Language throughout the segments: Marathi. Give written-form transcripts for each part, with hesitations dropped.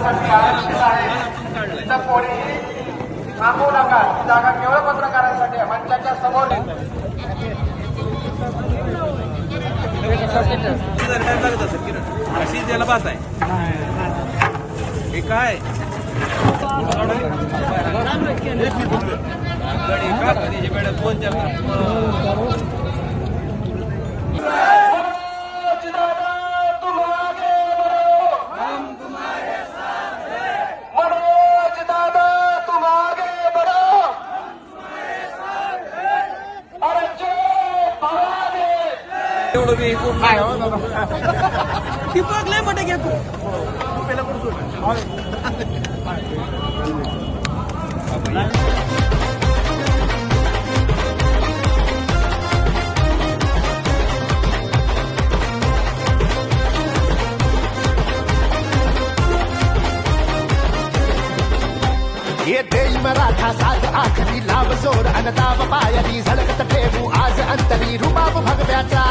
पत्रकारांसाठी आरक्षित आहे तिथं कोणीही थांबवू नका. जागा केवळ पत्रकारांसाठी आहे. मंचाच्या समोर टाइम लागत असेल किरण अशी त्याला बात आहे हे काय दोन चार एवढं मी टिपक लय मोठे घ्या तू पहिला ये देश मराठा साध आखरी लाभ जोर अनदाब पायरी झळकत ठेवू आज अंतरी रुबाब भगव्याचा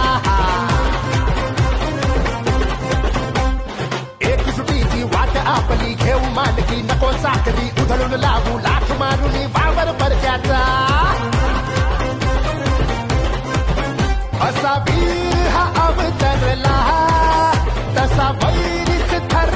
एक सुटीची वाट आपली घेऊ मानकी नको साखरी उधळून लावू लाख मारून वावर परक्याचा असा वीर हा अवतरला तसा वैरीच ठर